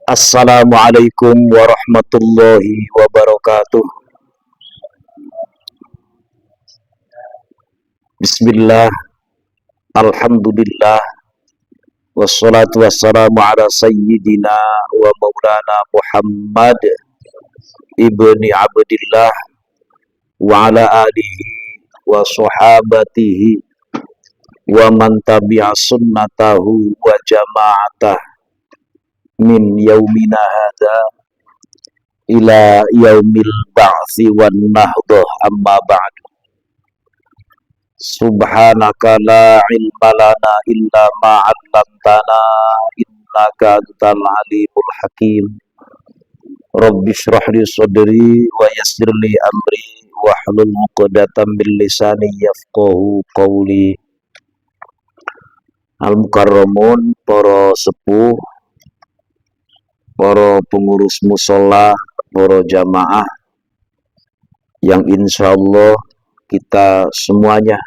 Assalamualaikum warahmatullahi wabarakatuh. Bismillah, alhamdulillah, wassalatu wassalamu ala sayyidina wa maulana Muhammad ibni Abdillah wa ala alihi wa sahabatihi wa man tabi'a sunnatahu wa jama'atah min yaumina hadha ila yaumil ba'thi wan nahdah amma ba'du. Subhanaka la ilma lana illa ma 'allamtana innaka antal alimul hakim. Rabbi shrah li sadri wa yassir li amri wahlul 'uqdatam min lisani yafqahu qawli. Al mukarramun, para sepuh, para pengurus musola, para jamaah yang insyaallah kita semuanya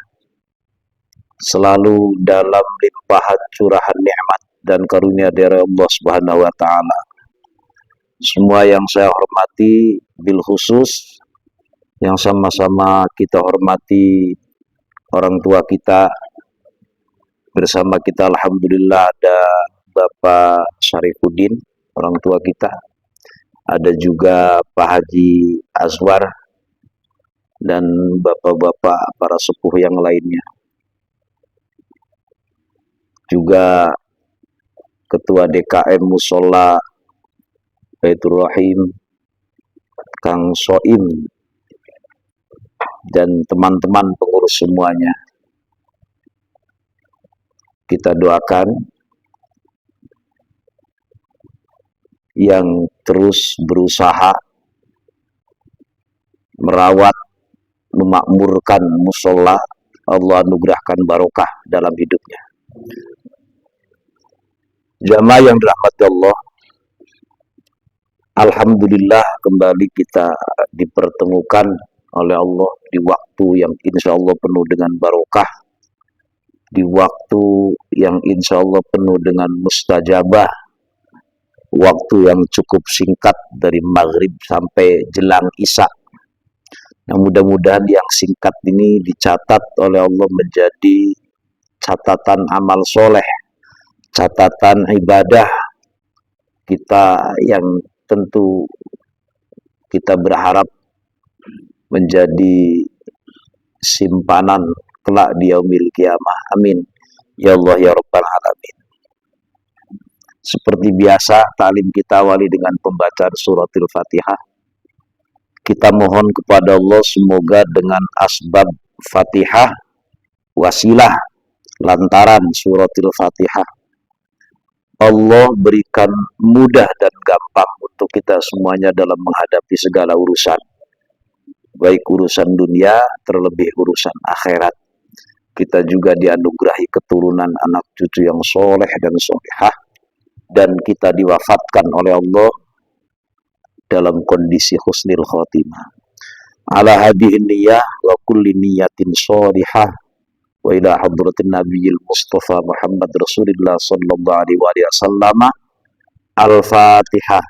selalu dalam limpahan curahan nikmat dan karunia dari Allah Subhanahu wa taala. Semua yang saya hormati bil khusus, yang sama-sama kita hormati orang tua kita. Bersama kita alhamdulillah ada Bapak Syarifuddin, orang tua kita. Ada juga Pak Haji Azwar dan bapak-bapak para sepuh yang lainnya. Juga Ketua DKM Musola Baitur Rahim, Kang Soim, dan teman-teman pengurus semuanya. Kita doakan yang terus berusaha merawat, memakmurkan musola, Allah anugerahkan barokah dalam hidupnya. Jamaah yang dirahmati Allah, alhamdulillah kembali kita dipertemukan oleh Allah di waktu yang insya Allah penuh dengan barokah, di waktu yang insya Allah penuh dengan mustajabah, waktu yang cukup singkat dari maghrib sampai jelang isya. Nah, mudah-mudahan yang singkat ini dicatat oleh Allah menjadi catatan amal soleh, catatan ibadah kita yang tentu kita berharap menjadi simpanan kelak di yaumil qiyamah. Amin ya Allah ya rabbal alamin. Seperti biasa, ta'lim kita awali dengan pembacaan suratul Fatihah. Kita mohon kepada Allah semoga dengan asbab Fatihah, wasilah lantaran suratul Fatihah, Allah berikan mudah dan gampang untuk kita semuanya dalam menghadapi segala urusan, baik urusan dunia terlebih urusan akhirat. Kita juga dianugerahi keturunan anak cucu yang soleh dan solehah, dan kita diwafatkan oleh Allah dalam kondisi husnil khotimah. Ala hadihin niyah wa kulli niyatin sholihah wa ila hadratin nabiyil mustafa Muhammad Rasulullah sallallahu alaihi wasallam. Al-Fatihah.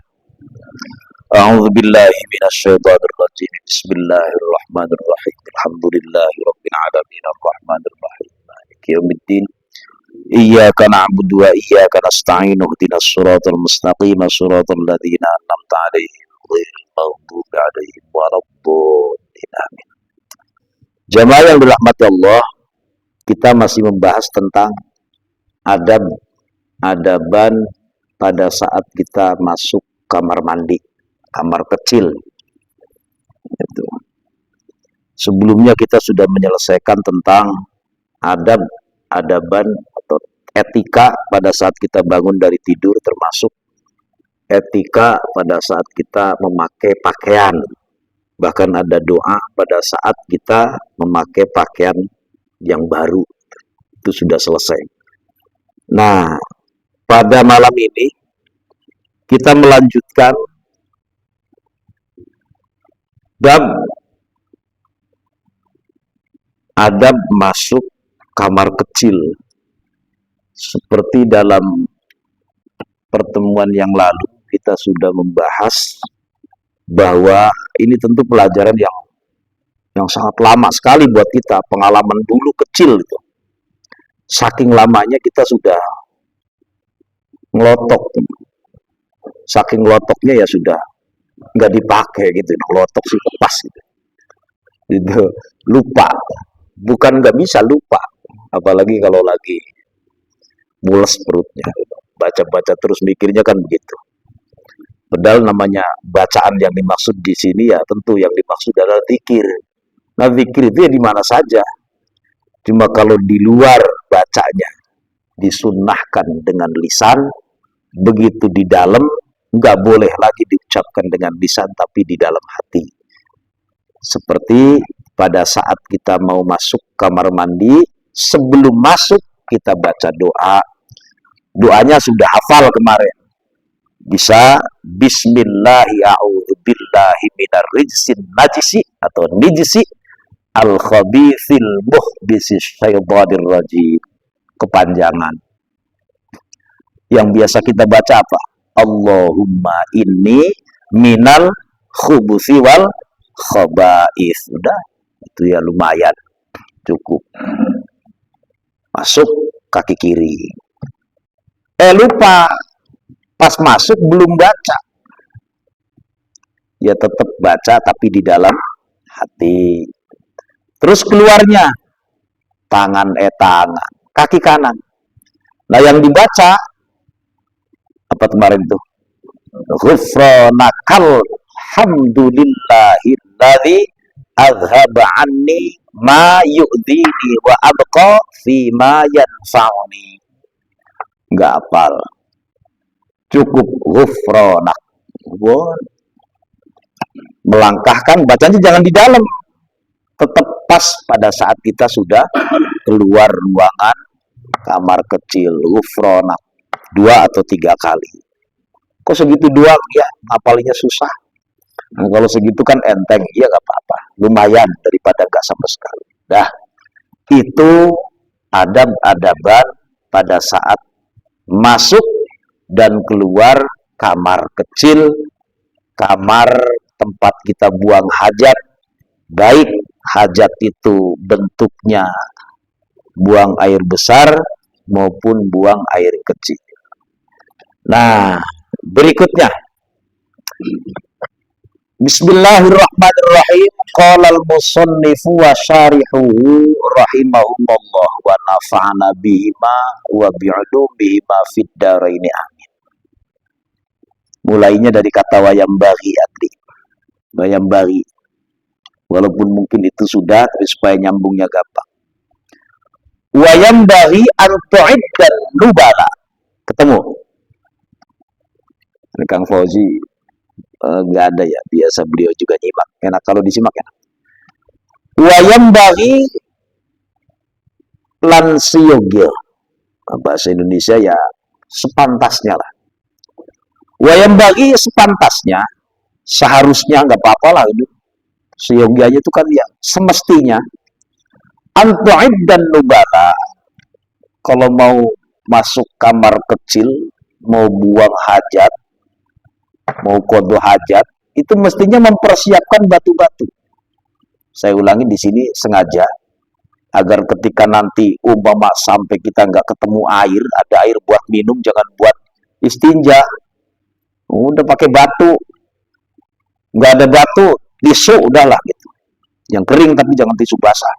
A'udzu billahi minasyaitonir rajim. Bismillahirrahmanirrahim. Alhamdulillahi rabbil alamin arrahmanir rahim maliki yaumiddin. Iyyaka na'budu wa iyyaka nasta'in. Ihdinas shiratal mustaqim, shiratal ladzina an'amta 'alaihim ghairil maghdubi 'alaihim waladdallin. Amin. Jamaah yang dirahmati Allah, kita masih membahas tentang adaban pada saat kita masuk kamar mandi, kamar kecil. Sebelumnya kita sudah menyelesaikan tentang adaban atau etika pada saat kita bangun dari tidur, termasuk etika pada saat kita memakai pakaian. Bahkan ada doa pada saat kita memakai pakaian yang baru. Itu sudah selesai. Nah, pada malam ini kita melanjutkan bab adab masuk kamar kecil. Seperti dalam pertemuan yang lalu kita sudah membahas bahwa ini tentu pelajaran yang sangat lama sekali buat kita, pengalaman dulu kecil itu. Saking lamanya kita sudah ngelotok, saking ngelotoknya ya sudah nggak dipakai gitu, ngelotok sih lepas gitu. Itu lupa, bukan nggak bisa lupa, apalagi kalau lagi mules perutnya, baca-baca terus mikirnya kan begitu. Padahal namanya bacaan yang dimaksud di sini ya tentu yang dimaksud adalah zikir. Nah zikir itu ya di mana saja. Cuma kalau di luar bacanya disunnahkan dengan lisan, begitu di dalam nggak boleh lagi diucapkan dengan lisan tapi di dalam hati. Seperti pada saat kita mau masuk kamar mandi, sebelum masuk kita baca doa. Doanya sudah hafal kemarin. Bisa bismillahi a'udzubillahi minar rijsin najisi atau nijisi al-khabithil muhdisi syaitanir rajim. Kepanjangan. Yang biasa kita baca apa? Allahumma inni minal khubuthi wal khaba'ith. Udah, itu ya lumayan, cukup. Masuk kaki kiri. Lupa, pas masuk belum baca. Ya tetap baca tapi di dalam hati. Terus keluarnya tangan, kaki kanan. Nah yang dibaca apa kemarin tuh? Ghufranakal hamdulillahilladzi azhaba anni ma yu'dini wa abqa fi ma yanfa'uni. Nggak hafal. Cukup ghufranak. Melangkahkan bacanya jangan di dalam. Tetap pas pada saat kita sudah keluar ruangan kamar kecil. Ghufranak. 2 atau 3 kali. Kok segitu doang? Ya, hafalnya susah. Nah, kalau segitu kan enteng, ya nggak apa-apa. Lumayan daripada nggak sama sekali. Dah, itu adab-adaban pada saat masuk dan keluar kamar kecil, kamar tempat kita buang hajat, baik hajat itu bentuknya buang air besar maupun buang air kecil. Nah, berikutnya Bismillahirrahmanirrahim. Qala al-musannifu wa syarihuhu rahimahumullah wa nafa'ana bihima wa bi'ulumihima fid dharaini amin. Mulainya dari kata wayambaghi adli. Wayambaghi. Walaupun mungkin itu sudah, tapi supaya nyambungnya gampang. Wayambaghi an tu'iddan nubala. Ketemu. Ini Kang Fauzi nggak ada ya, biasa beliau juga nyimak. Enak kalau disimak ya. Wayambaghi lan siyogil. Bahasa Indonesia ya sepantasnya lah. Wayambaghi sepantasnya, seharusnya nggak apa-apa lah itu. Siyogianya itu kan ya semestinya. Antu'id dan nubala. Kalau mau masuk kamar kecil, mau buang hajat, mau qadha hajat, itu mestinya mempersiapkan batu-batu. Saya ulangi di sini sengaja agar ketika nanti umpama sampai kita nggak ketemu air, ada air buat minum, jangan buat istinja. Udah pakai batu, nggak ada batu, tisu udahlah gitu. Yang kering tapi jangan tisu basah.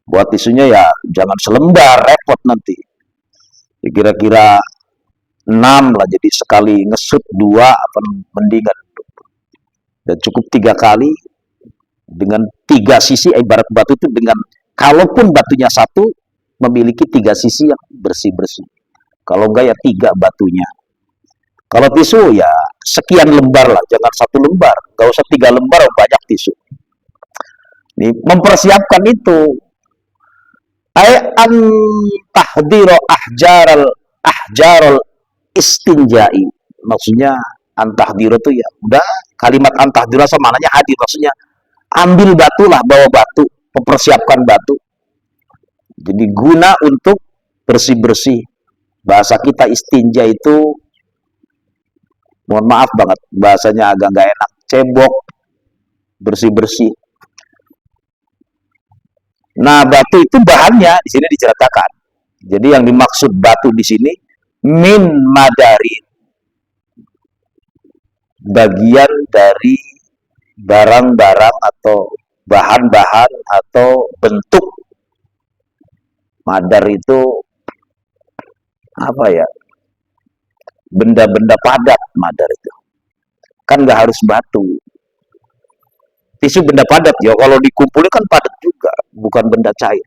Buat tisunya ya jangan selembar, repot nanti. Ya, kira-kira 6 lah, jadi sekali ngesut 2 apa mendingan. Dan cukup 3 kali dengan 3 sisi, ibarat batu itu dengan, kalaupun batunya 1 memiliki 3 sisi yang bersih-bersih. Kalau enggak ya 3 batunya. Kalau tisu ya sekian lembar lah, jangan 1 lembar, enggak usah 3 lembar, banyak tisu. Ini mempersiapkan itu. An tahdiro ahjarul istinjai, maksudnya antahdiro itu ya udah, kalimat antahdiro sama maknanya hadir, maksudnya ambil batu lah, bawa batu, mempersiapkan batu. Jadi guna untuk bersih-bersih. Bahasa kita istinja itu Mohon maaf banget, bahasanya agak nggak enak. Cebok, bersih-bersih. Nah, batu itu bahannya di sini diceritakan. Jadi yang dimaksud batu di sini min madari, bagian dari barang-barang atau bahan-bahan atau bentuk. Madar itu apa ya? Benda-benda padat madar itu. Kan nggak harus batu. Tisu benda padat ya, kalau dikumpulkan kan padat juga, bukan benda cair.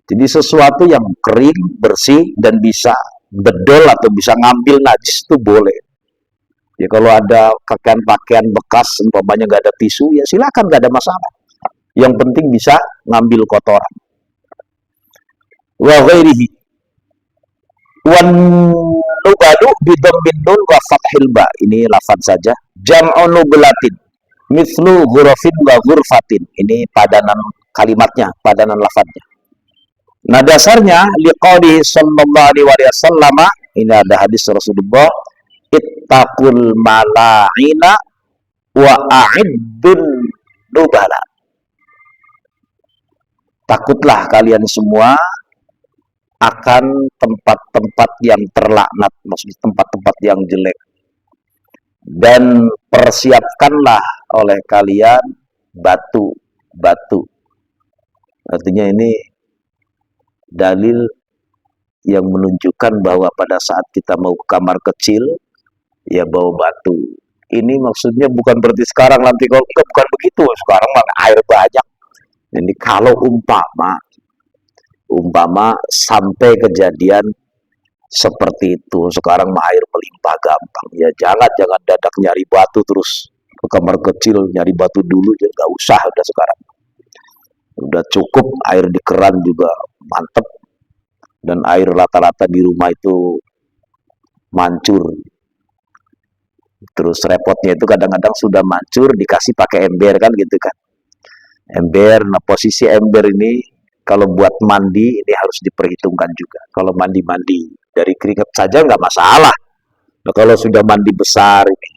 Jadi sesuatu yang kering, bersih, dan bisa bedol atau bisa ngambil najis itu boleh. Ya kalau ada pakaian-pakaian bekas, umpamanya nggak ada tisu, ya silakan, nggak ada masalah. Yang penting bisa ngambil kotoran. Wa ghairihi. Wan nubadu bidhammin nun wa fathil ba. Ini lafaz saja. Jam'u nublatin. Mithlu ghurafin wa ghurfatin. Ini padanan kalimatnya, padanan lafaznya. Nah dasarnya liqauli sallallahu alaihi wasallam, ini ada hadis Rasulullah, ittaqul mala'ina wa a'iddun nubala. Takutlah kalian semua akan tempat-tempat yang terlaknat, maksudnya tempat-tempat yang jelek. Dan persiapkanlah oleh kalian batu-batu. Artinya ini dalil yang menunjukkan bahwa pada saat kita mau ke kamar kecil, ya bawa batu. Ini maksudnya bukan berarti sekarang nanti kalau bukan begitu, sekarang mana air banyak. Ini kalau umpama sampai kejadian seperti itu, sekarang mah air melimpah gampang. Ya jangan dadak nyari batu terus ke kamar kecil nyari batu dulu, ya nggak usah udah sekarang. Udah cukup air di keran juga mantep, dan air rata-rata di rumah itu mancur. Terus repotnya itu kadang-kadang sudah mancur dikasih pakai ember kan gitu kan. Ember, nah posisi ember ini kalau buat mandi ini harus diperhitungkan juga. Kalau mandi-mandi dari keringat saja nggak masalah. Nah kalau sudah mandi besar ini,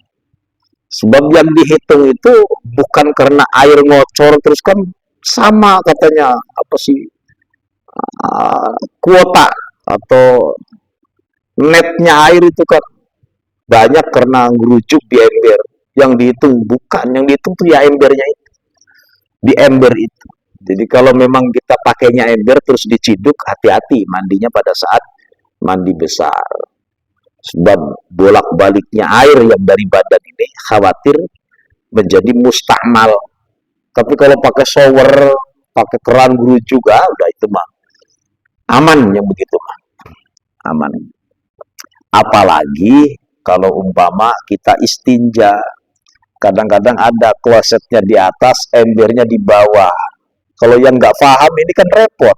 sebab yang dihitung itu bukan karena air ngocor terus kan, sama katanya apa sih, kuota atau netnya air itu kan banyak karena ngerujuk di ember. Yang dihitung bukan, yang dihitung tuh ya embernya itu, di ember itu. Jadi kalau memang kita pakainya ember terus diciduk, hati-hati mandinya pada saat mandi besar. Sebab bolak-baliknya air yang dari badan ini khawatir menjadi mustakmal. Tapi kalau pakai shower, pakai keran gerujuk, udah itu mah aman yang begitu mah. Aman. Apalagi kalau umpama kita istinja, kadang-kadang ada klosetnya di atas, embernya di bawah. Kalau yang nggak paham ini kan repot.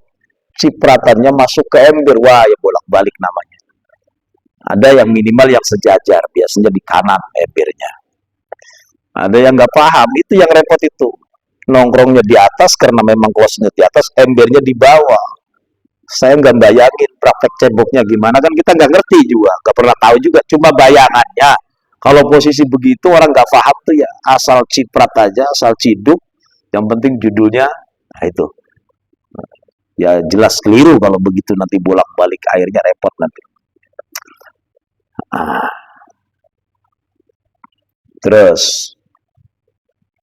Cipratannya masuk ke ember, wah ya bolak-balik namanya. Ada yang minimal yang sejajar, biasanya di kanan embernya. Ada yang nggak paham, itu yang repot itu. Nongkrongnya di atas karena memang klosetnya di atas, embernya di bawah. Saya nggak bayangin praktek ceboknya gimana, kan kita nggak ngerti juga, nggak pernah tahu juga, cuma bayangannya. Kalau posisi begitu orang nggak paham tuh ya asal ciprat aja, asal ciduk, yang penting judulnya, nah itu. Ya jelas keliru kalau begitu, nanti bolak-balik airnya repot nanti. Terus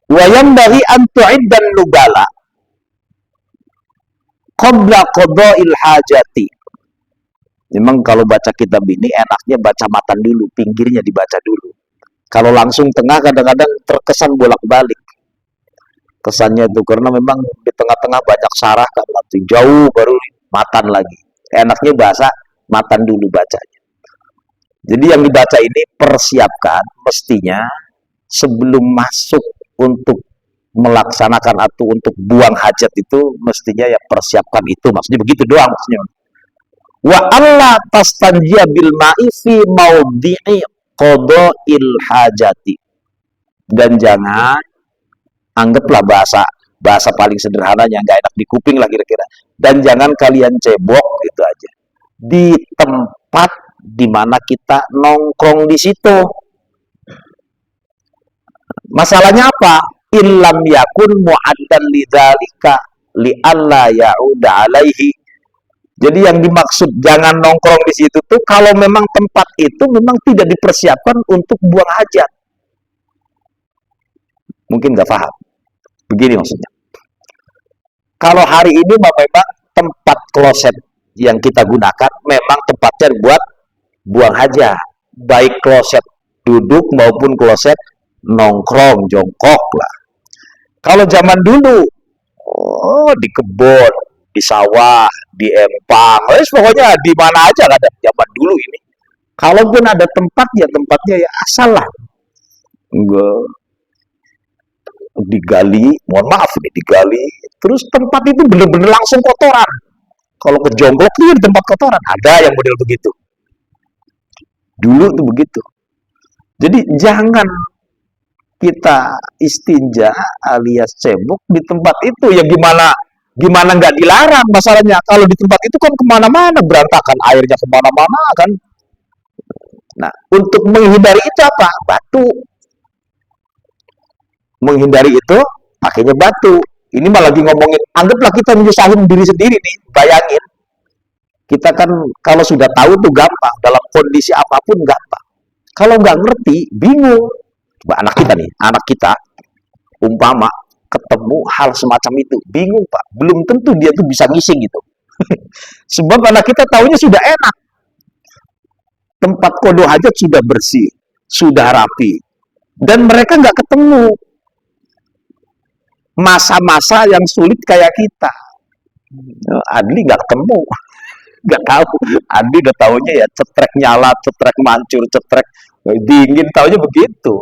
wayam dari antu'id dan nubala qabla qada'il hajati. Memang kalau baca kitab ini enaknya baca matan dulu, pinggirnya dibaca dulu. Kalau langsung tengah kadang-kadang terkesan bolak-balik. Kesannya itu karena memang di tengah-tengah banyak sarah kan, nanti jauh baru matan lagi. Enaknya bahasa matan dulu bacanya. Jadi yang dibaca ini persiapkan mestinya sebelum masuk untuk melaksanakan atau untuk buang hajat itu, mestinya ya persiapkan itu, maksudnya begitu doang maksudnya. Wa alla tastanjiya bil ma'i fi maudhi'i qada'il hajati. Dan jangan, anggaplah bahasa paling sederhananya, nggak enak di kuping lah kira-kira. Dan jangan kalian cebok, itu aja. Di tempat di mana kita nongkrong di situ. Masalahnya apa? Illam yakun mu'addan lidzalika li'alla ya'uda alaihi. Jadi yang dimaksud jangan nongkrong di situ tuh kalau memang tempat itu memang tidak dipersiapkan untuk buang hajat. Mungkin nggak paham. Begini maksudnya. Kalau hari ini memang tempat kloset yang kita gunakan memang tempatnya buat buang hajat. Baik kloset duduk maupun kloset nongkrong, jongkok lah. Kalau zaman dulu, di kebun, di sawah, di empang, pokoknya di mana aja ada zaman dulu ini. Kalaupun ada tempat, ya tempatnya ya asal lah. Enggak digali, mohon maaf ini digali, terus tempat itu bener-bener langsung kotoran. Kalau ke jongkok itu di tempat kotoran, ada yang model begitu. Dulu tuh begitu. Jadi jangan kita istinja alias cebok di tempat itu, ya gimana nggak dilarang. Masalahnya kalau di tempat itu kan kemana-mana berantakan, airnya kemana-mana kan. Nah, untuk menghindari itu apa? Batu. Menghindari itu pakainya batu. Ini malah lagi ngomongin, anggaplah kita menyusahin diri sendiri nih, bayangin. Kita kan kalau sudah tahu tuh gampang, dalam kondisi apapun gampang. Kalau nggak ngerti, bingung. Coba anak kita nih, anak kita, umpama ketemu hal semacam itu, bingung Pak, belum tentu dia tuh bisa ngising gitu. Sebab anak kita taunya sudah enak. Tempat kodo hajat sudah bersih, sudah rapi. Dan mereka nggak ketemu masa-masa yang sulit kayak kita. Adli nggak ketemu. Nggak tahu. Adli udah taunya ya cetrek nyala, cetrek mancur, cetrek dingin, taunya begitu.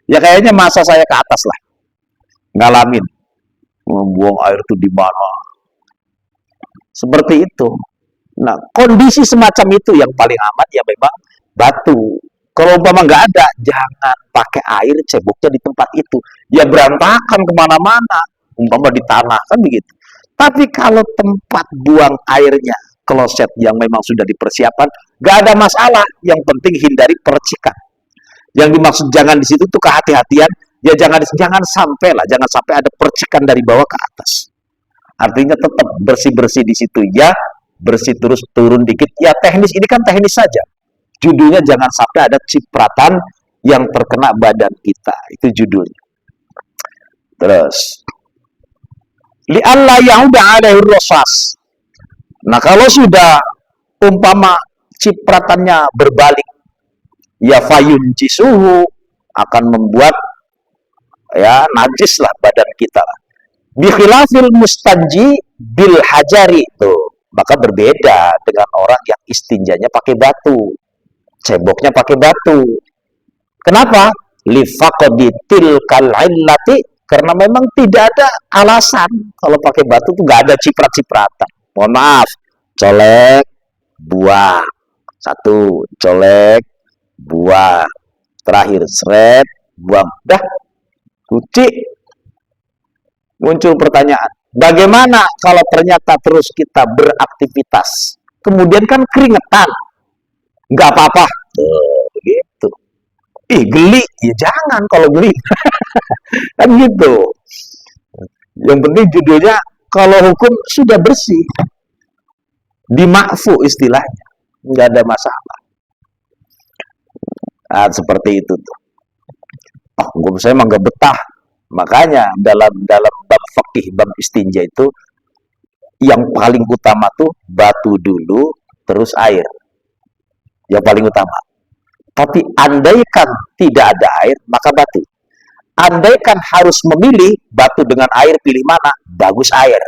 Ya kayaknya masa saya ke atas lah. Ngalamin. Membuang air itu di mana. Seperti itu. Nah, kondisi semacam itu yang paling aman ya memang batu. Kalau umpama nggak ada, jangan pakai air ceboknya di tempat itu. Ya berantakan kemana-mana. Umpama di tanah, kan begitu. Tapi kalau tempat buang airnya, kloset yang memang sudah dipersiapkan, nggak ada masalah. Yang penting hindari percikan. Yang dimaksud jangan di situ tuh kehati-hatian, ya jangan sampai lah, jangan sampai ada percikan dari bawah ke atas. Artinya tetap bersih-bersih di situ ya, bersih terus turun dikit. Ya teknis, ini kan teknis saja. Judulnya jangan sampai ada cipratan yang terkena badan kita. Itu judulnya. Terus li'alla ya'uda alaihi rasas. Nah, kalau sudah umpama cipratannya berbalik, ya fayun cisuhu, akan membuat ya najis lah badan kita. Bikhilafil mustanji bil hajari itu, maka berbeda dengan orang yang istinjanya pakai batu, ceboknya pakai batu. Kenapa? Lifaqdi tilkal illati, karena memang tidak ada alasan kalau pakai batu tuh nggak ada ciprat-cipratan. Mohon maaf, colek, buang, satu, colek, buang, terakhir seret, buang, dah, cuci. Muncul pertanyaan, bagaimana kalau ternyata terus kita beraktivitas, kemudian kan keringetan, nggak apa-apa, begitu. Ih, geli, ya jangan kalau geli, kan gitu. Yang penting judulnya, kalau hukum sudah bersih, dimakfu istilahnya, nggak ada masalah. Nah, seperti itu tuh. Oh, saya emang nggak betah. Makanya dalam bab fikih, bab istinja itu yang paling utama tuh batu dulu, terus air. Yang paling utama. Tapi andaikan tidak ada air, maka batu. Andaikan harus memilih batu dengan air, pilih mana? Bagus air.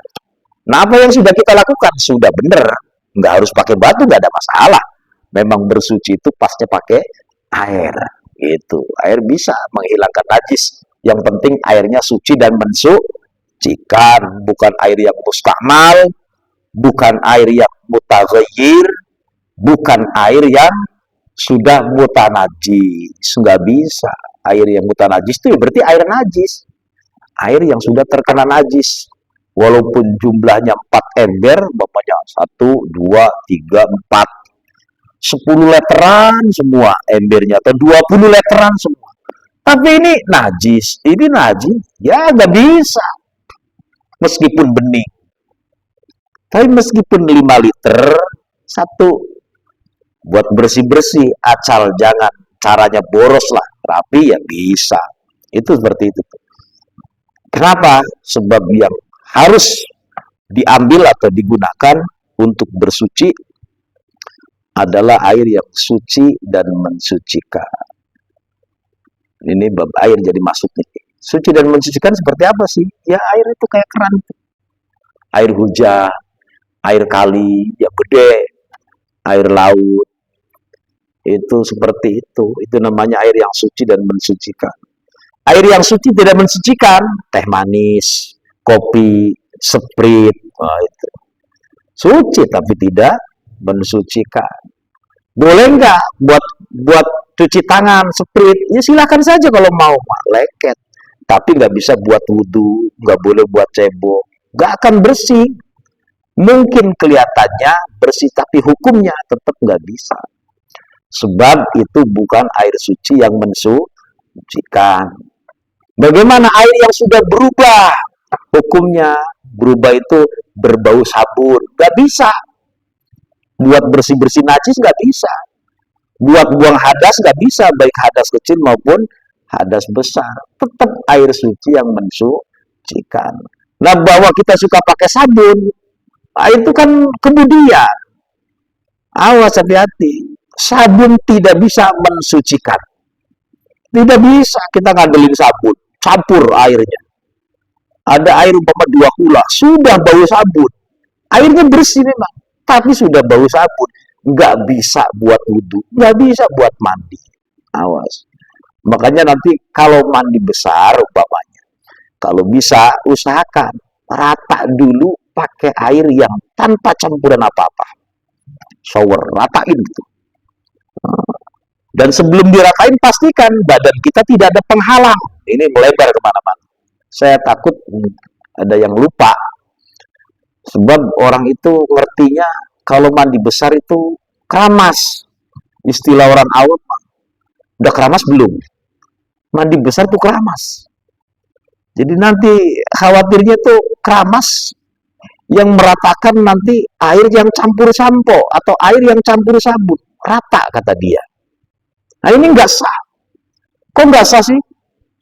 Nah, apa yang sudah kita lakukan? Sudah benar. Nggak harus pakai batu, nggak ada masalah. Memang bersuci itu pasnya pakai air. Gitu. Air bisa menghilangkan najis. Yang penting airnya suci dan mensucikan. Bukan air yang mustakmal, bukan air yang mutaghayyir, bukan air yang sudah mutanajis. Nggak bisa. Air yang mutanajis itu ya berarti air najis. Air yang sudah terkena najis. Walaupun jumlahnya 4 ember, bapaknya 1, 2, 3, 4. 10 leteran semua embernya, atau 20 leteran semua. Tapi ini najis, ya nggak bisa. Meskipun bening. Tapi meskipun 5 liter, satu buat bersih-bersih, asal jangan caranya boros lah, rapi ya bisa. Itu seperti itu. Kenapa? Sebab yang harus diambil atau digunakan untuk bersuci adalah air yang suci dan mensucikan. Ini bab air jadi masuk nih. Suci dan mensucikan seperti apa sih? Ya air itu kayak keran. Air hujan, air kali yang gede, air laut. Itu seperti itu. Itu namanya air yang suci dan mensucikan. Air yang suci tidak mensucikan, teh manis, kopi, Sprite, itu. Suci tapi tidak mensucikan. Boleh nggak buat cuci tangan Sprite? Ya silakan saja kalau mau, leket. Tapi nggak bisa buat wudhu, nggak boleh buat cebok, nggak akan bersih. Mungkin kelihatannya bersih, tapi hukumnya tetap nggak bisa. Sebab itu bukan air suci yang mensucikan. Bagaimana air yang sudah berubah? Hukumnya berubah itu berbau sabun, nggak bisa. Buat bersih-bersih najis nggak bisa. Buat buang hadas nggak bisa, baik hadas kecil maupun hadas besar. Tetap air suci yang mensucikan. Nah, bahwa kita suka pakai sabun, itu kan kemudian. Awas, hati-hati. Sabun tidak bisa mensucikan. Tidak bisa kita ngandelin sabun, campur airnya. Ada air umpama 2 kula, sudah bau sabun. Airnya bersih memang, tapi sudah bau sabun. Nggak bisa buat wudhu, nggak bisa buat mandi. Awas. Makanya nanti kalau mandi besar umpamanya, kalau bisa usahakan rata dulu pakai air yang tanpa campuran apa-apa. Shower, ratain gitu. Dan sebelum diratain, pastikan badan kita tidak ada penghalang. Ini melebar kemana-mana. Saya takut ada yang lupa. Sebab orang itu ngertinya kalau mandi besar itu keramas. Istilah orang awam, udah keramas belum? Mandi besar tuh keramas. Jadi nanti khawatirnya tuh keramas yang meratakan nanti air yang campur sampo atau air yang campur sabun. Rata, kata dia. Nah ini nggak sah. Kok nggak sah sih?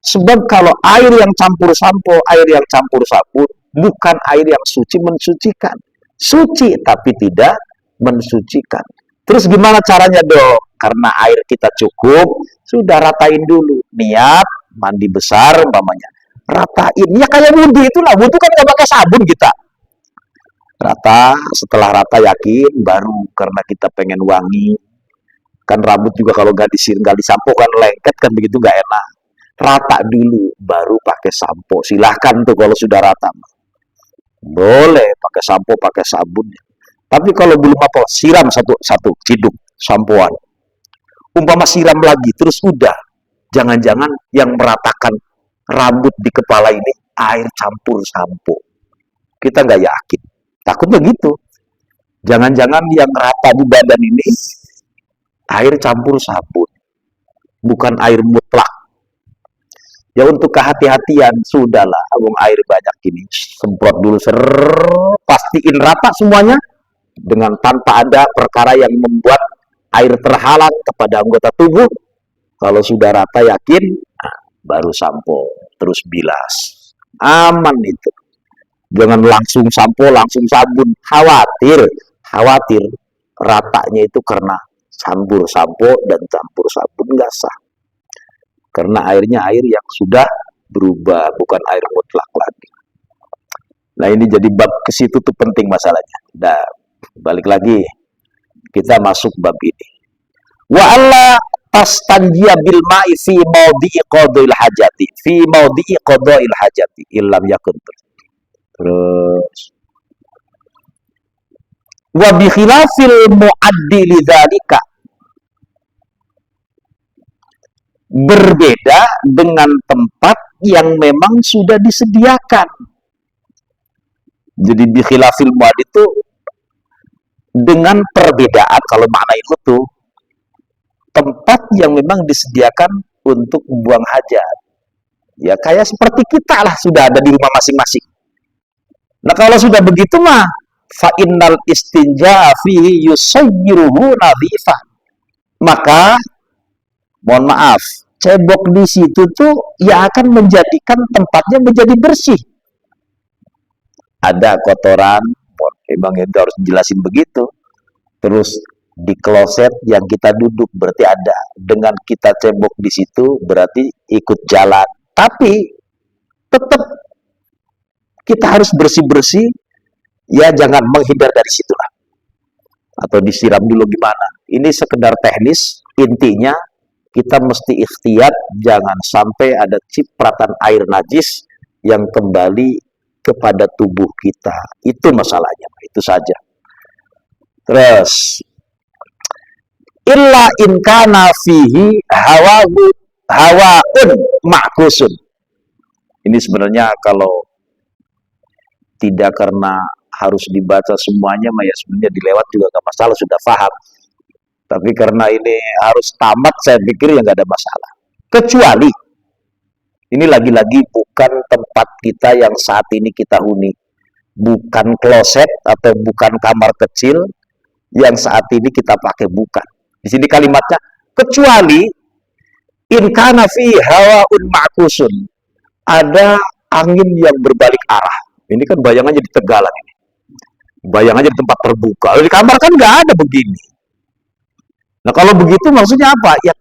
Sebab kalau air yang campur sampo, air yang campur sabun, bukan air yang suci mensucikan. Suci tapi tidak mensucikan. Terus gimana caranya dong? Karena air kita cukup, sudah ratain dulu. Niat mandi besar umpamanya. Ratain. Ya kayak wudhu itulah. Wudhu kan nggak pakai sabun kita. Rata, setelah rata yakin, baru karena kita pengen wangi. Kan rambut juga kalau nggak disampo kan lengket kan, begitu nggak enak. Rata dulu baru pakai sampo. Silahkan tuh kalau sudah rata, boleh pakai sampo, pakai sabun. Tapi kalau belum apa, siram satu ciduk sampoan. Umpama siram lagi terus udah, jangan-jangan yang meratakan rambut di kepala ini air campur sampo. Kita nggak yakin, takutnya gitu. Jangan-jangan yang rata di badan ini air campur sabun, bukan air mutlak. Ya untuk kehati-hatian, sudahlah, abang air banyak ini, semprot dulu, pastiin rata semuanya, dengan tanpa ada perkara yang membuat air terhalang kepada anggota tubuh. Kalau sudah rata yakin, baru sampo, terus bilas. Aman itu. Jangan langsung sampo, langsung sabun. Khawatir ratanya itu karena campur sampo dan campur sabun nggak sah. Karena airnya air yang sudah berubah, bukan air mutlak lagi. Nah ini jadi bab ke situ tuh penting masalahnya. Nah, balik lagi, kita masuk bab ini. Wa alla tastanjiya bil ma'i fi mawdi'i qada'il hajati. Fi mawdi'i qada'il hajati. Illam yakun. Terus. Wa bi khilafil mu'addi lidzalika. Berbeda dengan tempat yang memang sudah disediakan. Jadi bi khilafil mu'addi itu dengan perbedaan kalau makna itu tempat yang memang disediakan untuk buang hajat. Ya kayak seperti kita lah, sudah ada di rumah masing-masing. Nah kalau sudah begitu mah fa innal istinja fihi yusayyiruhu nadhifa. Maka mohon maaf, cebok di situ tuh ya akan menjadikan tempatnya menjadi bersih. Ada kotoran, memang itu harus jelasin begitu. Terus di kloset yang kita duduk berarti ada. Dengan kita cebok di situ berarti ikut jalan. Tapi tetap kita harus bersih-bersih, ya jangan menghindar dari situ lah. Atau disiram dulu gimana. Ini sekedar teknis, intinya kita mesti ikhtiyat jangan sampai ada cipratan air najis yang kembali kepada tubuh kita. Itu masalahnya, itu saja. Terus illa in kana fihi hawaun ma'kusun. Ini sebenarnya kalau tidak karena harus dibaca semuanya, ya sebenarnya dilewat juga nggak masalah, sudah paham. Tapi karena ini harus tamat, saya pikir ya nggak ada masalah. Kecuali ini lagi-lagi bukan tempat kita yang saat ini kita huni, bukan kloset atau bukan kamar kecil yang saat ini kita pakai, bukan. Di sini kalimatnya kecuali in kana fi hawaun ma'kusun, ada angin yang berbalik arah. Ini kan bayangannya di Tegalan ini. Bayangannya di tempat terbuka. Di kamar kan nggak ada begini. Nah kalau begitu maksudnya apa? Ya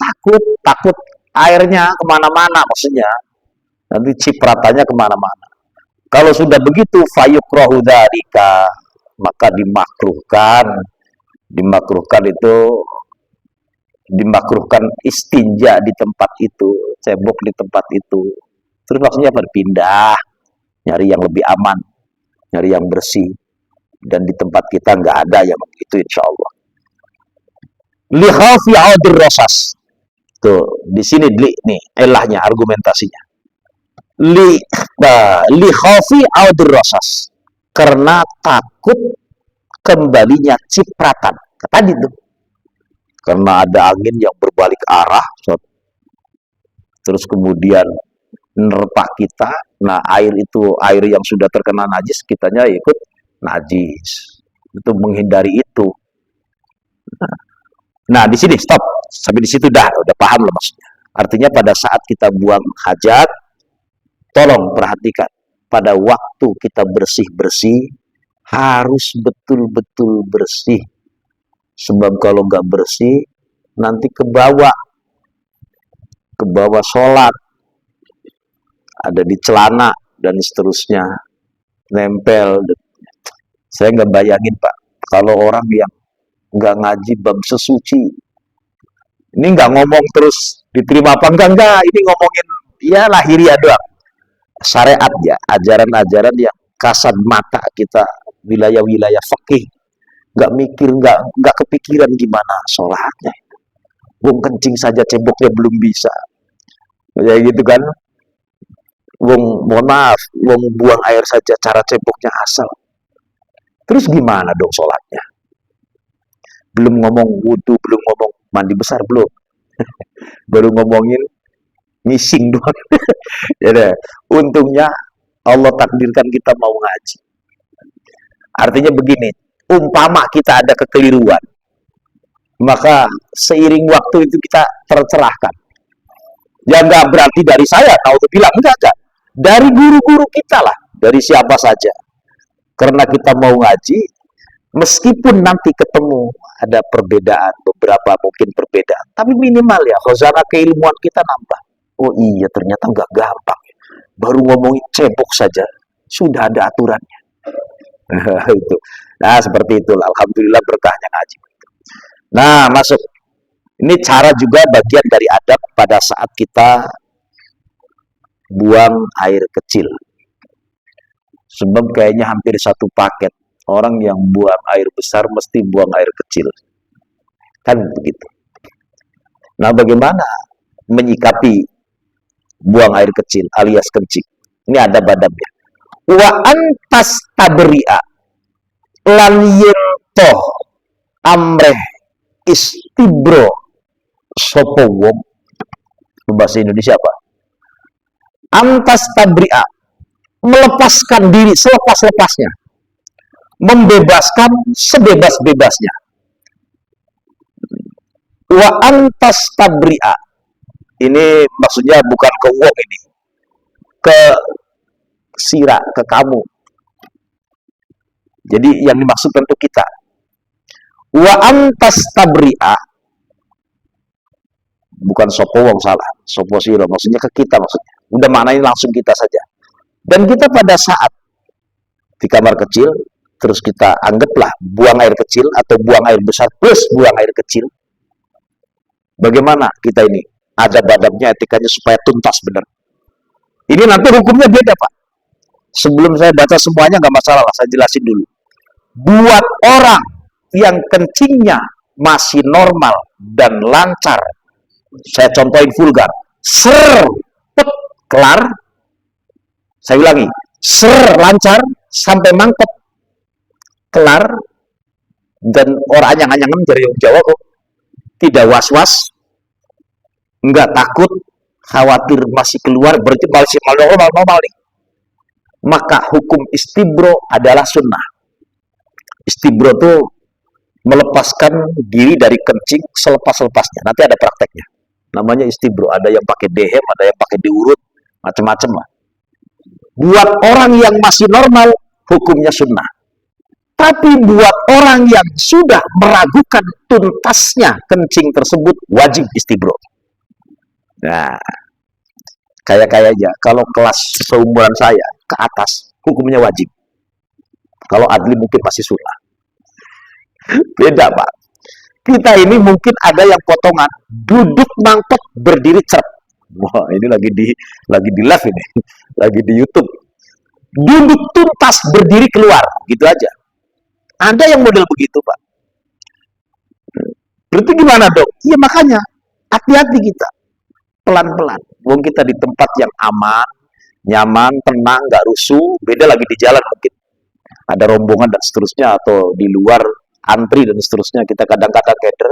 takut airnya kemana-mana maksudnya. Nanti cipratannya kemana-mana. Kalau sudah begitu, fayukrahu dzalika, maka dimakruhkan istinja di tempat itu, cebok di tempat itu. Terus maksudnya berpindah, nyari yang lebih aman, nyari yang bersih, dan di tempat kita nggak ada yang begitu, insya Allah. Likhafi audir rosas, tuh di sini nih elahnya argumentasinya. Likhafi audir rosas, karena takut kembalinya cipratan. Tadi tuh, karena ada angin yang berbalik arah, terus kemudian menerpa kita. Nah air yang sudah terkena najis, kitanya ikut najis. Itu menghindari itu. Nah di sini stop, sampai di situ udah paham lah maksudnya. Artinya pada saat kita buang hajat, tolong perhatikan pada waktu kita bersih-bersih harus betul-betul bersih. Sebab kalau nggak bersih nanti ke bawah sholat, ada di celana dan seterusnya, nempel. Saya nggak bayangin Pak, kalau orang yang nggak ngaji bab sesuci, ini nggak ngomong terus diterima apa enggak, ini ngomongin ya lahiriah doang, syariat ya, ajaran-ajaran yang kasat mata kita, wilayah-wilayah fikih, nggak mikir, nggak kepikiran gimana sholatnya. Wong kencing saja ceboknya belum bisa, ya gitu kan. Mohon maaf, buang air saja cara ceboknya asal. Terus gimana dong sholatnya? Belum ngomong wudhu, belum ngomong mandi besar, belum. Baru ngomongin ngising doang. Jadi, untungnya Allah takdirkan kita mau ngaji. Artinya begini, umpama kita ada kekeliruan, maka seiring waktu itu kita tercerahkan. Ya nggak berarti dari saya, tahu tuh bilang, enggak. Dari guru-guru kita lah, dari siapa saja. Karena kita mau ngaji, meskipun nanti ketemu ada perbedaan, beberapa mungkin perbedaan, tapi minimal ya khazanah keilmuan kita nambah. Oh iya, ternyata nggak gampang. Baru ngomongin cebok saja sudah ada aturannya. Itu. Nah seperti itulah. Alhamdulillah berkahnya ngaji. Nah masuk. Ini cara juga bagian dari adab pada saat kita buang air kecil. Sebab kayaknya hampir satu paket orang yang buang air besar mesti buang air kecil. Kan begitu. Nah bagaimana menyikapi buang air kecil alias kencing? Ini ada adabnya. Wa antas tabri'a lan yirtoh amreh istibro sopo wong, bahasa Indonesia apa? Antas tabri'a, melepaskan diri selepas-lepasnya, membebaskan sebebas-bebasnya. Wa antas tabri'a, ini maksudnya bukan ke wong ini, ke sira, ke kamu. Jadi yang dimaksud tentu kita. Wa antas tabri'a, bukan sopo wong, salah, sopo siro, maksudnya ke kita, maksudnya udah maknanya langsung kita saja. Dan kita pada saat di kamar kecil, terus kita anggaplah buang air kecil atau buang air besar plus buang air kecil, bagaimana kita ini adab-adabnya, etikanya supaya tuntas benar. Ini nanti hukumnya beda, Pak. Sebelum saya baca semuanya nggak masalah lah, saya jelasin dulu. Buat orang yang kencingnya masih normal dan lancar, saya contohin vulgar, ser, pet, kelar, saya ulangi, ser, lancar, sampai mangkep, kelar, dan orang anyang-anyangan dari Jawa kok, tidak was-was, nggak takut, khawatir masih keluar, berarti masih normal nih. Maka hukum istibro adalah sunnah. Istibro itu melepaskan diri dari kencing selepas-lepasnya. Nanti ada prakteknya. Namanya istibro. Ada yang pakai dehem, ada yang pakai diurut, macam-macam lah. Buat orang yang masih normal, hukumnya sunnah. Tapi buat orang yang sudah meragukan tuntasnya kencing tersebut, wajib istibro. Nah, kayak aja. Kalau kelas seumuran saya ke atas, hukumnya wajib. Kalau adli mungkin masih sunnah. Beda, Pak. Kita ini mungkin ada yang potongan, duduk mangkok, berdiri cerep. Wah, ini lagi di live ini, lagi di YouTube. Duduk tuntas, berdiri keluar, gitu aja. Ada yang model begitu, Pak. Berarti gimana, Dok? Ya makanya, hati-hati kita. Pelan-pelan. Wong kita di tempat yang aman, nyaman, tenang, nggak rusuh. Beda lagi di jalan mungkin. Ada rombongan dan seterusnya, atau di luar antri dan seterusnya. Kita kadang-kadang keder.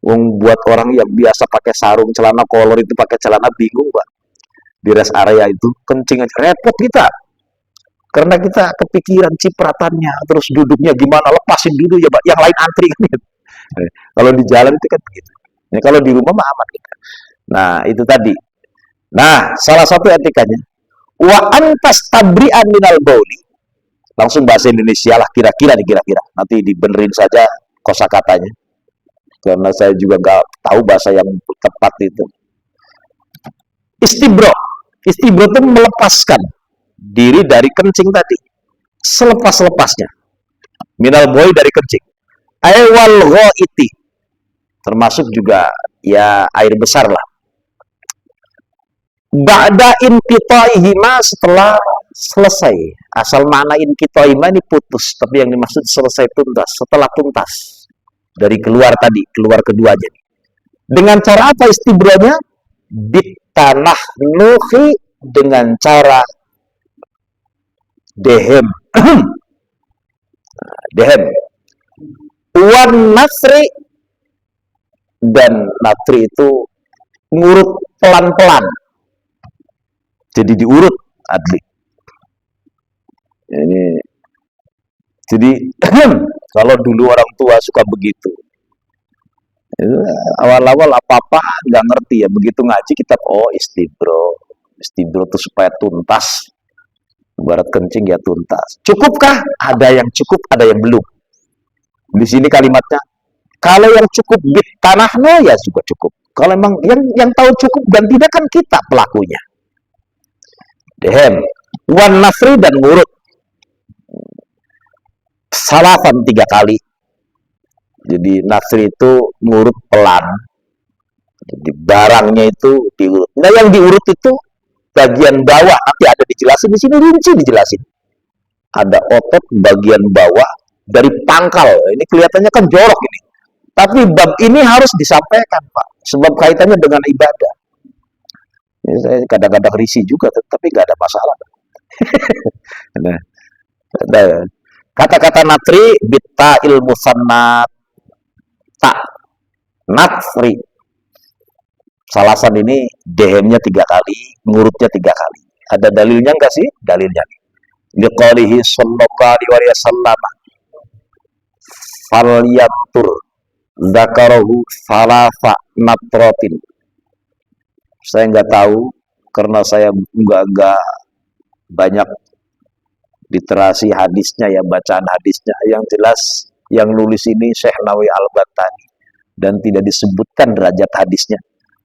Wong buat orang yang biasa pakai sarung, celana kolor itu pakai celana bingung, Pak. Di rest area itu kencing aja repot kita. Karena kita kepikiran cipratannya, terus duduknya gimana, lepasin dulu ya, Pak. Yang lain antri kan gitu. Kalau di jalan itu kan begitu. Ya, kalau di rumah mah aman kita. Nah, itu tadi. Nah, salah satu etikanya, wa antas tabri'an minal bauli. Langsung bahasa Indonesia lah, kira-kira. Nanti dibenerin saja kosakatanya. Karena saya juga nggak tahu bahasa yang tepat itu. Istibro. Istibro itu melepaskan diri dari kencing tadi. Selepas-lepasnya. Minal boy dari kencing. Aywal ghaiti. Termasuk juga ya air besar lah. Ba'da inqita'ihima, setelah selesai. Asal makna inqita'ihima ini putus, tapi yang dimaksud selesai tuntas, setelah tuntas. Dari keluar tadi, keluar keduanya. Dengan cara apa istibronya? Bitanah nuhi, dengan cara dehem. Dehem. Wan nasri, dan natri itu ngurut pelan-pelan. Jadi diurut, adli. Ini jadi kalau dulu orang tua suka begitu. Awal-awal apa-apa nggak ngerti ya. Begitu ngaji kita, oh istibro. Istibro itu supaya tuntas. Ibarat kencing ya tuntas. Cukupkah? Ada yang cukup, ada yang belum. Di sini kalimatnya, kalau yang cukup bit tanahnya ya juga cukup. Kalau memang yang tahu cukup dan tidak kan kita pelakunya. Dehem, wan nasri, dan ngurut. Salatan 3 kali. Jadi nasri itu ngurut pelan. Jadi barangnya itu diurut. Nah, yang diurut itu bagian bawah, nanti ada dijelasin di sini, rinci dijelasin. Ada otot bagian bawah dari pangkal. Ini kelihatannya kan jorok ini. Tapi bab ini harus disampaikan, Pak. Sebab kaitannya dengan ibadah. Ya, saya kadang-kadang risih juga, tapi nggak ada masalah. Nah, Kata-kata natri bitta musannat, tak natri. Salasan ini dehemnya 3 kali, ngurutnya 3 kali. Ada dalilnya enggak sih? Dalilnya. Liqalihi sallallahu alaihi wasallam falyantur dzakarahu salafa natratin. Saya nggak tahu karena saya nggak banyak literasi hadisnya ya, bacaan hadisnya. Yang jelas yang nulis ini Syekh Nawawi Al-Battani dan tidak disebutkan derajat hadisnya.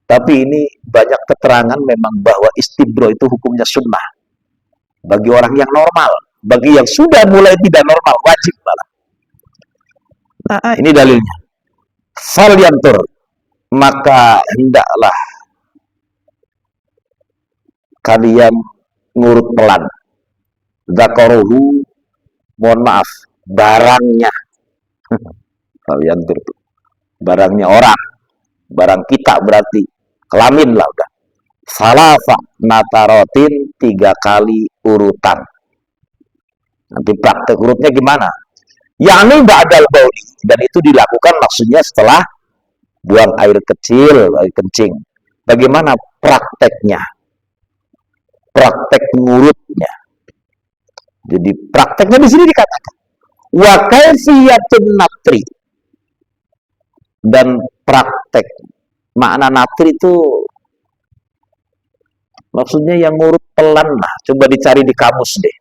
Tapi ini banyak keterangan memang bahwa istibro itu hukumnya sunnah bagi orang yang normal. Bagi yang sudah mulai tidak normal wajib malah. Nah, ini dalilnya. Falyantur, maka hendaklah kalian ngurut pelan. Dzakaruhu, mohon maaf, barangnya. Falyantur, barangnya orang, barang kita berarti kelamin lah udah. Salafa natarotin 3 kali urutan. Nanti praktek urutnya gimana? Yakni ba'dal bauli, dan itu dilakukan maksudnya setelah buang air kecil, air kencing. Bagaimana prakteknya? Praktek ngurutnya. Jadi prakteknya di sini dikatakan wa kaifiyatun natri, dan praktek makna natri itu maksudnya yang ngurut pelan lah. Coba dicari di kamus deh.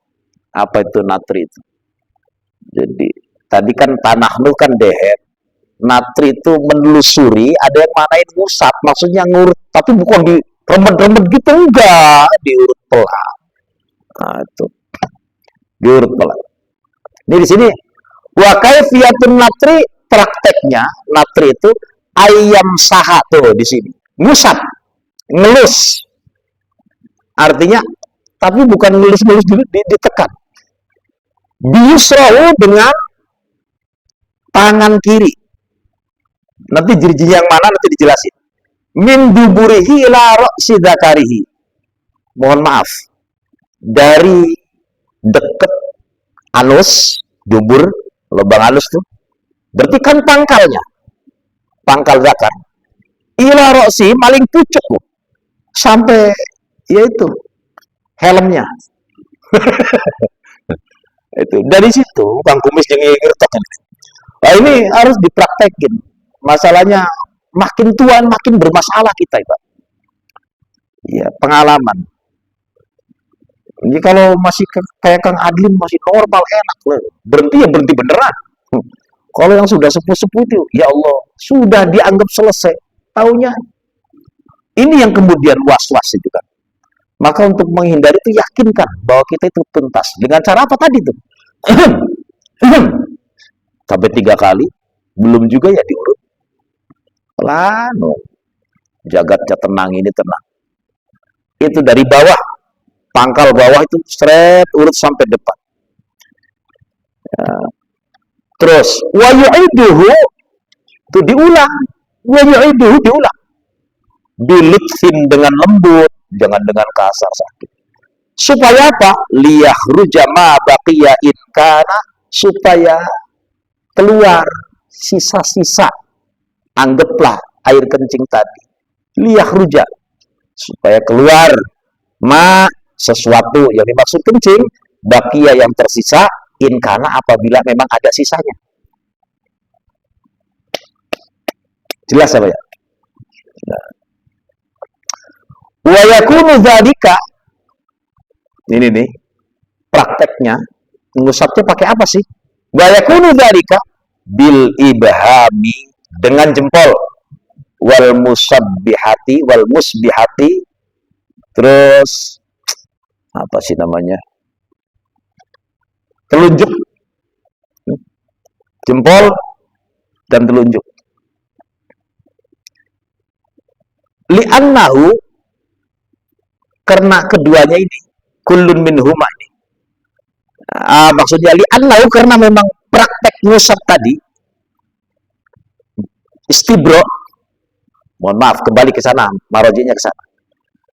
Apa itu natri itu? Jadi tadi kan tanah nu kan dehem. Natri itu menelusuri, ada yang manain musat, maksudnya ngurut, tapi bukan di remet-remet gitu, enggak, diurut pelan. Nah, itu diurut pelan. Ini di sini wa kaifiyatun natri, prakteknya natri itu ayam saha tuh di sini. Musat, ngelus. Artinya tapi bukan ngelus-ngelus dulu, ditekan. Biusrahu, dengan tangan kiri. Nanti jiri-jiri yang mana nanti dijelasin. Min duburihi ila ra'si dzakarihi. Mohon maaf. Dari deket anus, dubur, lubang anus tuh. Berarti kan pangkalnya. Pangkal zakar. Ila ra'si, maling pucuk loh. Sampai yaitu helmnya. Itu dari situ Kang Kumis jeung ngertok. Nah, ini harus dipraktekin. Masalahnya makin tua makin bermasalah kita, Pak. Ya, pengalaman. Jadi kalau masih kayak Kang Adlin masih normal enak loh. Berhenti ya berhenti beneran. Kalau yang sudah sepuh-sepuh itu, ya Allah, sudah dianggap selesai. Taunya ini yang kemudian was-was itu kan. Maka untuk menghindari itu yakinkan bahwa kita itu tuntas. Dengan cara apa tadi tuh? Sampai 3 kali, belum juga ya diurut. Pelan, jagatnya tenang, ini tenang. Itu dari bawah, pangkal bawah itu straight urut sampai depan. Ya. Terus, wa yu'iduhu, itu diulang. Wa yu'iduhu diulang. Bilutfin, dengan lembut, jangan dengan kasar sakit. Supaya apa? Liyahruja ma baqiya in kana, supaya keluar sisa-sisa. Anggaplah air kencing tadi. Liyahruja, supaya keluar ma, sesuatu yang dimaksud kencing, baqiya yang tersisa, in kana, apabila memang ada sisanya. Jelas apa ya? Nah. Wa yakunu dzalika, ini nih prakteknya, ngusapnya pakai apa sih? Wa yakunu dzalika bil ibhami, dengan jempol, wal musbihati, terus apa sih namanya? Telunjuk. Jempol dan telunjuk. Li'annahu, karena keduanya ini kullun minhuma ini. Maksudnya li'annahu, karena memang praktek ngusap tadi istibro, mohon maaf kembali ke sana, marojinya ke sana.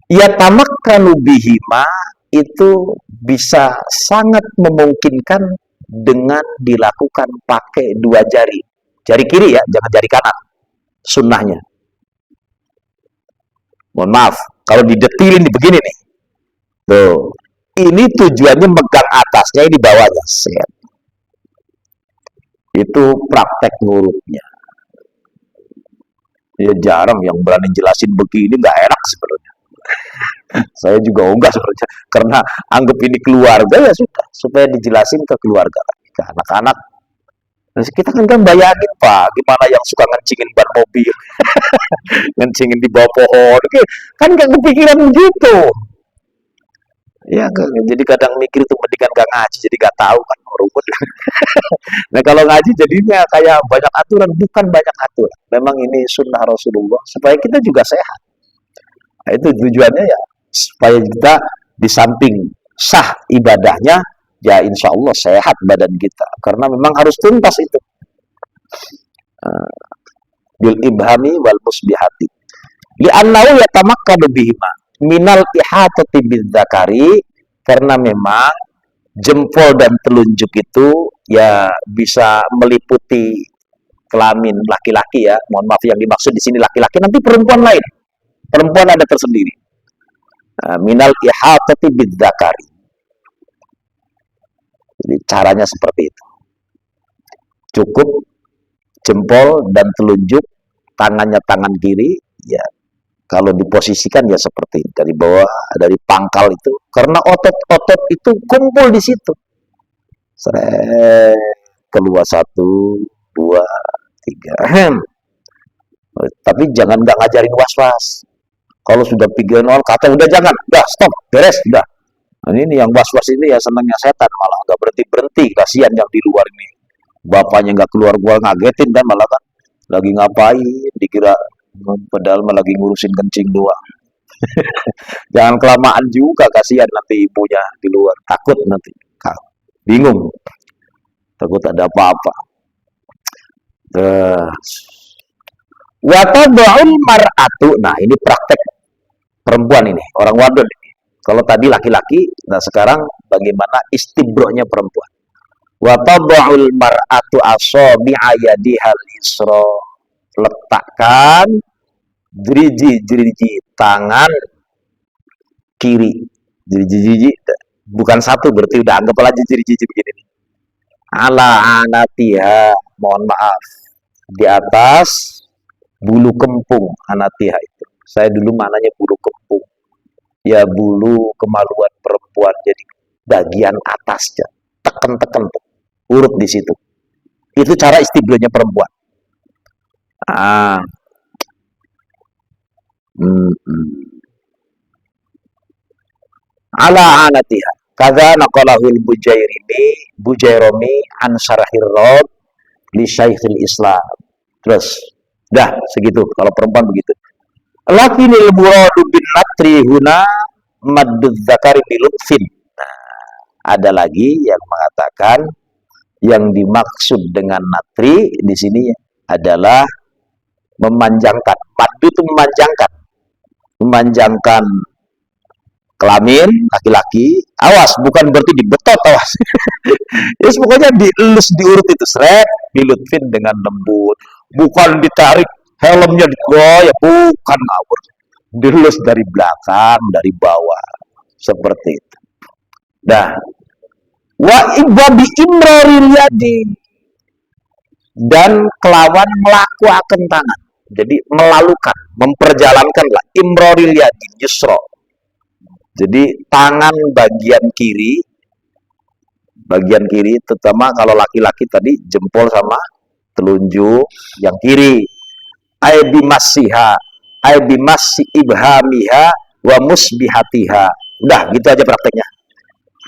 Ya tamakkanu bihima, itu bisa sangat memungkinkan dengan dilakukan pakai dua jari. Jari kiri ya, jangan jari kanan. Sunnahnya. Mohon maaf, kalau didetilin begini nih. Tuh. Ini tujuannya megang atasnya, ini bawahnya. Set. Itu praktek ngurutnya. Ya jarang yang berani jelasin begini, nggak enak sebenarnya. Saya juga enggak sebenarnya, karena anggap ini keluarga ya sudah, supaya dijelasin ke keluarga, ke anak-anak. Nah, kita kan bayangin Pak, gimana yang suka ngencingin ban mobil, ngencingin di bawah pohon, oke, kan nggak kepikiran begitu. Ya, jadi kadang mikir itu mendingan gak ngaji, jadi gak tahu kan rumput. Nah kalau ngaji jadinya kayak banyak aturan, bukan banyak aturan. Memang ini sunnah Rasulullah supaya kita juga sehat. Nah, itu tujuannya ya supaya kita di samping sah ibadahnya, ya insya Allah sehat badan kita. Karena memang harus tuntas itu. Bil ibhami wal musbihati. Li'annahu yatamakkanu bihima minal ihatati bidzakari, karena memang jempol dan telunjuk itu ya bisa meliputi kelamin laki-laki ya. Mohon maaf, yang dimaksud di sini laki-laki, nanti perempuan lain. Perempuan ada tersendiri. Minal ihatati bidzakari. Jadi caranya seperti itu. Cukup jempol dan telunjuk, tangannya tangan kiri, ya kalau diposisikan ya seperti dari bawah, dari pangkal itu, karena otot-otot itu kumpul di situ. Seret, keluar 1, 2, 3. Tapi jangan nggak ngajarin was-was. Kalau sudah pikiran kata udah jangan, udah stop, beres, udah. Nah, ini yang was-was ini ya senangnya setan, malah nggak berhenti, kasihan yang di luar ini. Bapaknya nggak keluar, ngagetin kan, malah kan lagi ngapain, dikira padahal malah lagi ngurusin kencing doang. Jangan kelamaan juga, kasihan nanti ibunya di luar, takut nanti bingung, takut ada apa-apa. Watadul mar'atu, nah ini praktek perempuan ini, orang wadon ini. Kalau tadi laki-laki, nah sekarang bagaimana istibrohnya perempuan. Watadul mar'atu asabi'a yadihal isra, letakkan jeriji tangan kiri, jeriji bukan satu, berarti udah anggap aja jeriji begini. Ala anatiha, mohon maaf, di atas bulu kempung. Anatiha itu, saya dulu mananya bulu kempung, ya bulu kemaluan perempuan, jadi bagian atasnya, tekan urut di situ. Itu cara istibrohnya perempuan. Ala anatiha kadza naqalahul Bujairami an syarahir rad li Syekhul Islam. Terus dah segitu kalau perempuan begitu. Lakinil muradu bin natri huna madduz zakari bilutfin. Nah, ada lagi yang mengatakan yang dimaksud dengan natri di sini adalah memanjangkan. Maddu itu memanjangkan kelamin laki-laki. Awas, bukan berarti dibetot, awas. Yes, pokoknya dielus, diurut itu, seret, dilutfin dengan lembut. Bukan ditarik helmnya digoyah, bukan ngawur. Dielus dari belakang, dari bawah, seperti itu. Nah, wa ibadi imraril yadi, dan kelawan melakukan tangan. Jadi melalukan, memperjalankanlah imraril yadi yusra. Jadi tangan bagian kiri terutama kalau laki-laki tadi jempol sama telunjuk yang kiri. Aibimasiha, aibimasi ibhamiha wa musbihatiha. Udah gitu aja prakteknya.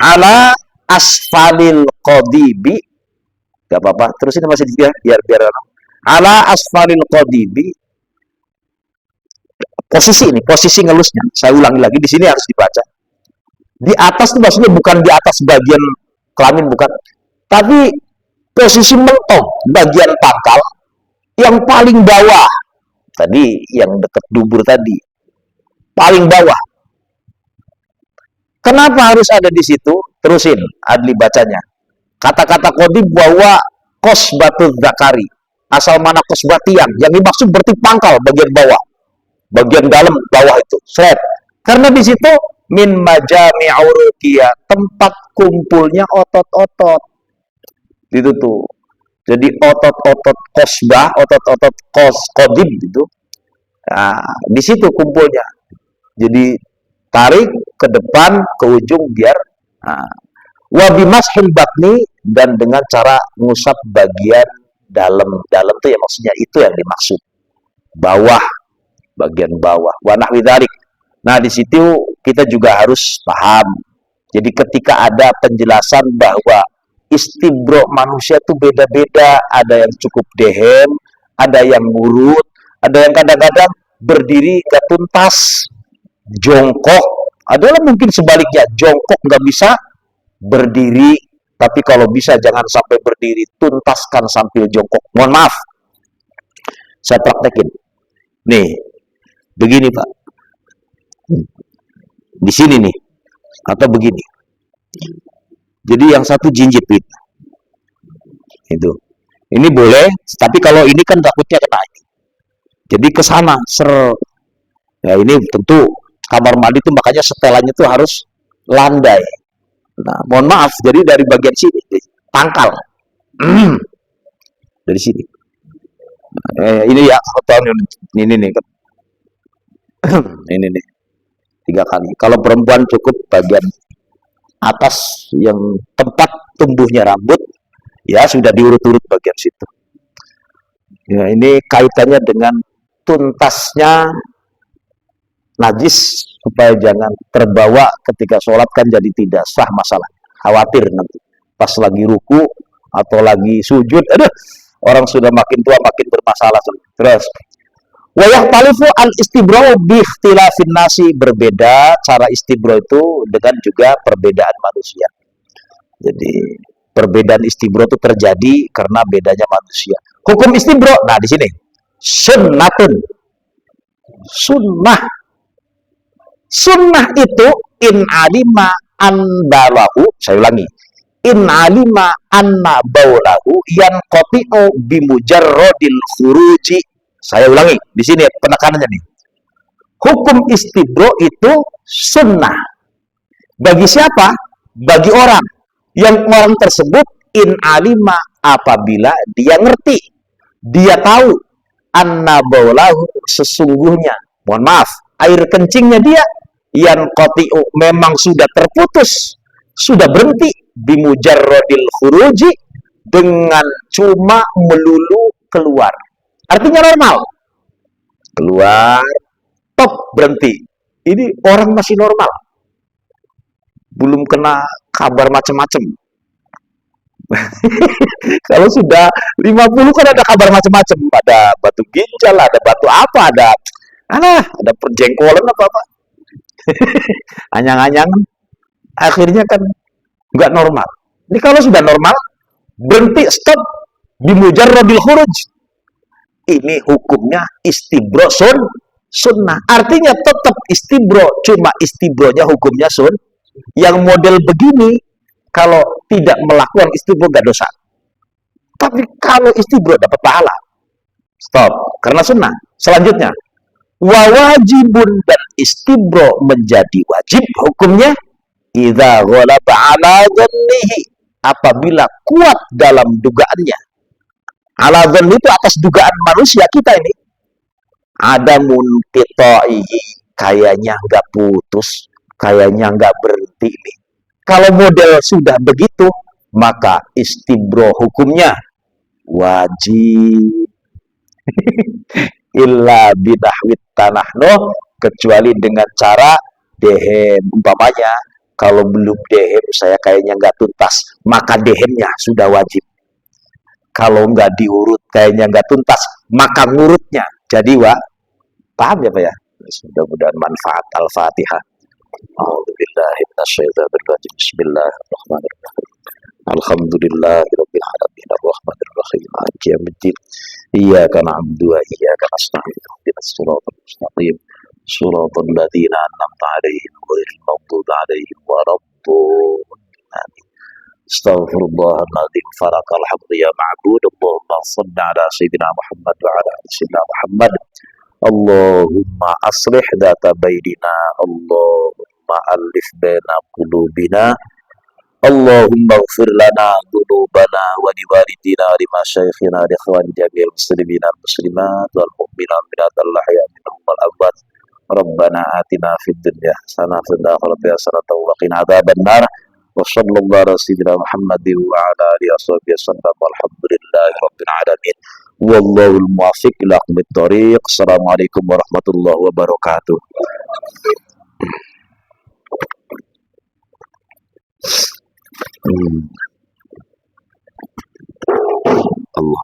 Ala asfalil qadibi, gak apa-apa, terusin masih dia biar ala asfalil qadibi. Posisi ngelusnya, saya ulangi lagi, di sini harus dibaca. Di atas itu maksudnya bukan di atas bagian kelamin, bukan, tapi posisi mentok bagian pangkal yang paling bawah. Tadi yang dekat dubur tadi, paling bawah. Kenapa harus ada di situ? Terusin Adli bacanya. Kata-kata qadim bahwa qasbatuz zakari. Asal mana qasbah tiang? Yang dimaksud berarti pangkal bagian bawah. Bagian dalam bawah itu. Seret. Karena di situ min majami'u ruqyah, tempat kumpulnya otot-otot. Itu tuh. Jadi otot-otot qasbah, otot-otot qadim itu. Nah, di situ kumpulnya. Jadi tarik ke depan, ke ujung biar wa bimashil batni, dan dengan cara ngusap bagian dalam tuh ya, maksudnya itu yang dimaksud. Bawah, bagian bawah. Wa nahwi dzalik. Nah, di situ kita juga harus paham. Jadi ketika ada penjelasan bahwa istibro manusia itu beda-beda, ada yang cukup dehem, ada yang ngurut, ada yang kadang-kadang berdiri gak tuntas, jongkok, adalah mungkin sebaliknya, jongkok nggak bisa, berdiri, tapi kalau bisa jangan sampai berdiri, tuntaskan sambil jongkok. Mohon maaf, saya praktekin. Nih, begini Pak, di sini nih, atau begini. Jadi yang satu jinjit itu, ini boleh, tapi kalau ini kan takutnya kena. Jadi ke sana, ya ini tentu kamar mandi itu makanya setelannya itu harus landai. Nah, mohon maaf, jadi dari bagian sini, pangkal, dari sini. Ini ya, ini nih, ini nih, 3 kali. Kalau perempuan cukup bagian atas yang tempat tumbuhnya rambut, ya sudah diurut-urut bagian situ. Ya, ini kaitannya dengan tuntasnya najis supaya jangan terbawa ketika sholat, kan jadi tidak sah masalah. Khawatir nanti pas lagi ruku atau lagi sujud, aduh, orang sudah makin tua makin bermasalah. Terus wa yahtalifu al istibra bi ikhtilafin nasi, berbeda cara istibra itu dengan juga perbedaan manusia. Jadi perbedaan istibra itu terjadi karena bedanya manusia. Hukum istibra, nah di sini sunnatun, sunnah itu in alima an balahu, saya ulangi, in alima anna baulahu yanqati'u bimujarradil khuruji. Saya ulangi, di sini penekanannya nih. Hukum istibro itu sunnah. Bagi siapa? Bagi orang. Yang orang tersebut in alima, apabila dia ngerti, dia tahu, anna baulahu, sesungguhnya, mohon maaf, air kencingnya dia yanqati'u, memang sudah terputus, sudah berhenti, bimujarradil khuruji, dengan cuma melulu keluar. Artinya normal. Keluar, top, berhenti. Ini orang masih normal. Belum kena kabar macam-macam. Kalau sudah 50 kan ada kabar macam-macam. Ada batu ginjal, ada batu apa, ada perjengkolan apa-apa. Anyang-anyangan. Akhirnya kan nggak normal. Ini kalau sudah normal, berhenti, stop, bimujarradil khuruj. Ini hukumnya istibro sunnah. Artinya tetap istibro, cuma istibronya hukumnya yang model begini, kalau tidak melakukan istibro gak dosa. Tapi kalau istibro dapat pahala. Stop, karena sunnah. Selanjutnya, wajibun, dan istibro menjadi wajib hukumnya idza ghalaba ala dhannihi, apabila kuat dalam dugaannya. Ala dhann itu atas dugaan manusia kita ini. Ada munqita'ihi, kayaknya nggak putus, kayaknya nggak berhenti nih. Kalau model sudah begitu, maka istibro hukumnya wajib. Illa binahwit tanah, kecuali dengan cara dehem. Umpamanya, kalau belum dehem saya kayaknya nggak tuntas, maka dehemnya sudah wajib. Kalau nggak diurut kayaknya nggak tuntas, maka ngurutnya jadi paham ya Pak ya? Mudah-mudahan manfaat. Al-Fatihah. A'udzubillahi minasyaitonirrajim. Bismillahirrahmanirrahim. Alhamdulillahirabbil alamin arrahmanir rahim maliki yaumiddin. Iyyaka na'budu wa iyyaka nasta'in. Ihdinas siratal mustaqim. Shiratal ladzina an'amta 'alaihim ghairil maghdubi 'alaihim waladdallin. Astaghfirullahaladzim. Farakal hamdu ya ma'bud. Allahumma salli ala Sayyidina Muhammad wa ala ali Sayyidina Muhammad. Allahumma aslih data bainina. Allahumma alif baina qulubina. Allahumma ighfir lana dhunubana wa liwalidina wa limasyayikhina wa liikhwani jami'il muslimina wal muslimat wal mu'minat minal ahya'i minhum wal amwat. Rabbana atina fid dunya hasanah wa fil akhirati hasanah wa qina adzabannar. Wa sallallahu ala sayyidina Muhammadin wa ala alihi wasallam. Walhamdulillahi rabbil alamin. Wallahul muwaffiq ila aqwamit thoriq. Assalamualaikum warahmatullahi wabarakatuh. Allah